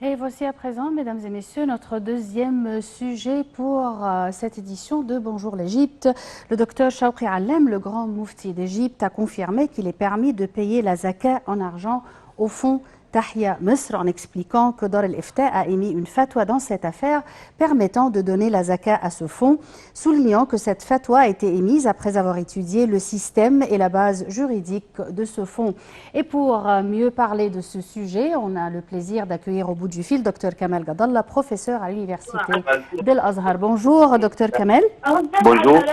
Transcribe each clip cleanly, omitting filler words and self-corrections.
Et voici à présent, mesdames et messieurs, notre deuxième sujet pour cette édition de Bonjour l'Égypte. Le docteur Chawqi Allem, le grand moufti d'Égypte, a confirmé qu'il est permis de payer la zakat en argent au fonds Tahya Misr, en expliquant que Dar el-Ifta a émis une fatwa dans cette affaire permettant de donner la zakat à ce fonds, soulignant que cette fatwa a été émise après avoir étudié le système et la base juridique de ce fonds. Et pour mieux parler de ce sujet, on a le plaisir d'accueillir au bout du fil Dr Kamel Gadalla, professeur à l'université d'El Azhar. Bonjour Dr Kamel. Bonjour.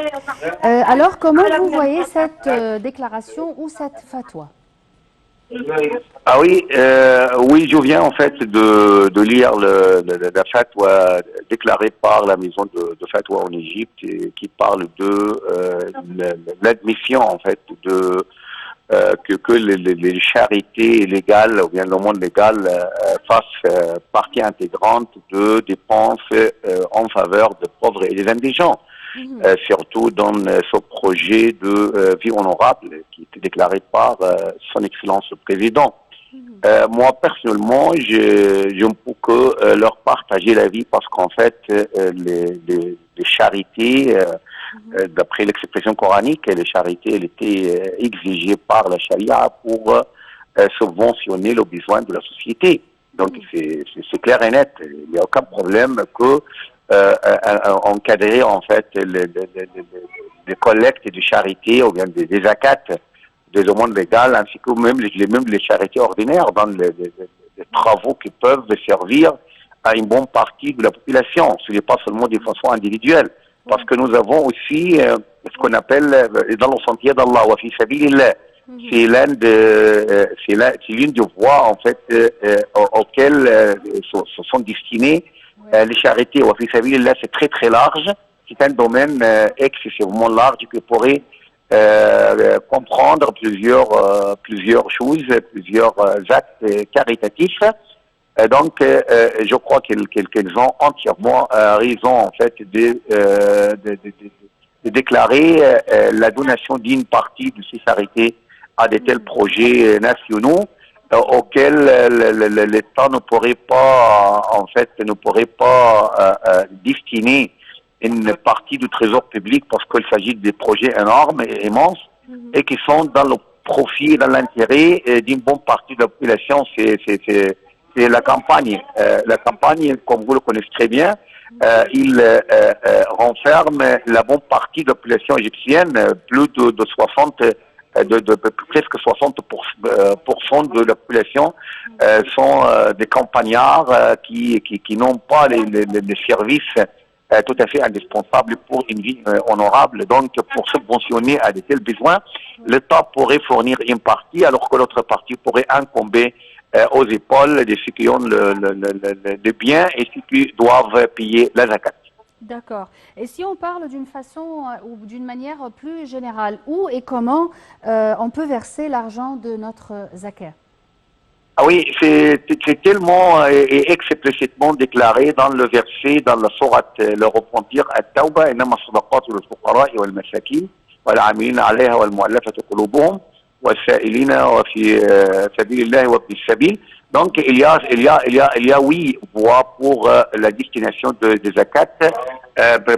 Alors comment vous voyez cette déclaration ou cette fatwa? Ah oui, oui, je viens en fait de lire la fatwa déclarée par la maison de fatwa en Égypte qui parle de l'admission en fait de que les charités légales ou bien le monde légal fassent partie intégrante de dépenses en faveur des pauvres et des indigents. Surtout dans ce projet de vie honorable qui était déclaré par son Excellence le Président. Moi, personnellement, je ne peux que leur partager la vie parce qu'en fait, les charités, d'après l'expression coranique, les charités elles étaient exigées par la charia pour subventionner le besoin de la société. Donc, c'est clair et net. Il n'y a aucun problème que encadrer en fait les collectes de charité ou bien des zakats des demandes légales ainsi que même les charités ordinaires dans les travaux qui peuvent servir à une bonne partie de la population. Ce n'est pas seulement de façon individuelle. Parce que nous avons aussi ce qu'on appelle dans le sentier d'Allah wa fi sabilillah. C'est l'une des voies en fait auxquelles sont destinés les charités wa fi sabilillah. C'est très très large. C'est un domaine excessivement large qui pourrait comprendre plusieurs choses, plusieurs actes caritatifs. Donc, je crois qu'elles ont entièrement raison en fait de déclarer la donation d'une partie de ces charités à de tels projets nationaux auxquels l'État ne pourrait pas destiner une partie du trésor public parce qu'il s'agit de projets énormes et immenses et qui sont dans le profit et dans l'intérêt d'une bonne partie de la population. C'est la campagne. La campagne, comme vous le connaissez très bien, il renferme la bonne partie de la population égyptienne, plus de 60, presque 60% de la population sont des campagnards qui n'ont pas les services tout à fait indispensables pour une vie honorable. Donc, pour subventionner à de tels besoins, l'État pourrait fournir une partie, alors que l'autre partie pourrait incomber aux épaules de ceux qui ont le bien et ceux qui doivent payer la zakat. D'accord. Et si on parle d'une façon ou d'une manière plus générale, où et comment on peut verser l'argent de notre zakat? Ah oui, c'est tellement et explicitement déclaré dans le verset, dans la sourate, le repentir, At-Tawba, innama sadaqat lil-fuqara wal-masakin, wal-amilina alayha wal-mu'allafati qulubuhum, was-sa'ilina wa fi sabilillahi wa ibnis sabil. Donc, il y a oui, voies pour la destination des zakats.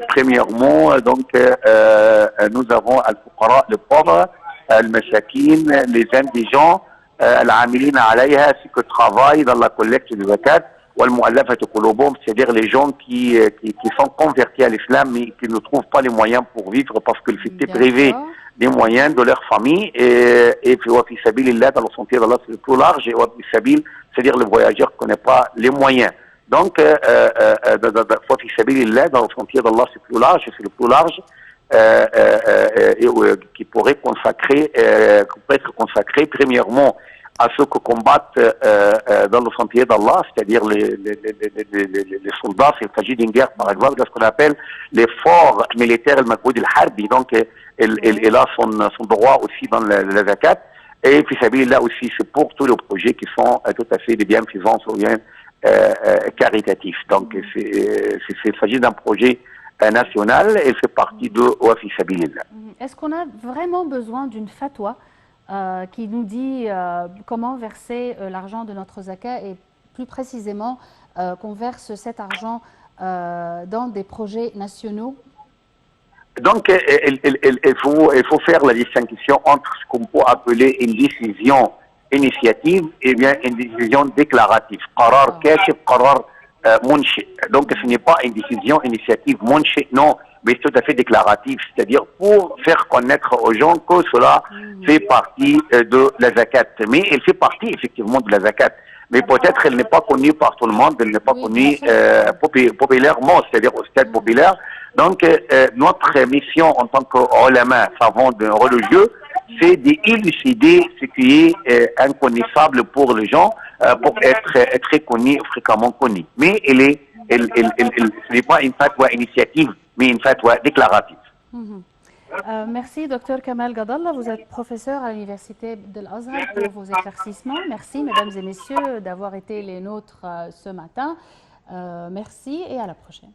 Premièrement, donc, nous avons al-fuqara, le pauvre, al-masakin, les indigents, العاملين عليها, ceux qui travaillent dans la collecte de zakat, والمؤلفة قلوبهم, c'est-à-dire les gens qui sont convertis à l'islam mais qui ne trouvent pas les moyens pour vivre parce qu'ils étaient privés des moyens de leur famille et وفي سبيل الله, dans le sentier d'Allah, c'est le plus large, et وفي سبيل, c'est-à-dire le voyageur qui n'a pas les moyens. Donc وفي سبيل الله, dans le sentier d'Allah, c'est plus large, c'est le plus large. Qui pourrait être consacré premièrement à ceux qui combattent dans le sentier d'Allah, c'est-à-dire les soldats. Il s'agit d'une guerre, par exemple, de ce qu'on appelle les forts militaires, le Makoud al-Harbi. Donc, il a son droit aussi dans la zakat. Et puis, là aussi, c'est pour tous les projets qui sont tout à fait des bienfaisances ou bien caritatifs. Donc, il s'agit d'un projet national et fait partie de Wafi Sabilillah. Est-ce qu'on a vraiment besoin d'une fatwa qui nous dit comment verser l'argent de notre zakat et plus précisément qu'on verse cet argent dans des projets nationaux? Donc, il faut faire la distinction entre ce qu'on peut appeler une décision initiative et bien une décision déclarative. قرار كاتب, قرار منشئ. Donc, ce n'est pas une décision initiative منشئ, non, mais tout à fait déclarative, c'est-à-dire pour faire connaître aux gens que cela fait partie de la zakat. Mais elle fait partie effectivement de la zakat. Mais peut-être elle n'est pas connue par tout le monde, elle n'est pas connue populairement, c'est-à-dire au stade populaire. Donc, notre mission en tant qu'ulama, savants religieux, c'est d'élucider ce qui est inconnaissable pour les gens, pour être connu, fréquemment connu. Mais ce n'est pas une fatwa initiative, mais une fatwa déclarative. Merci, Dr Kamal Gadallah. Vous êtes professeur à l'Université de l'Azhar pour vos éclaircissements. Merci, mesdames et messieurs, d'avoir été les nôtres ce matin. Merci et à la prochaine.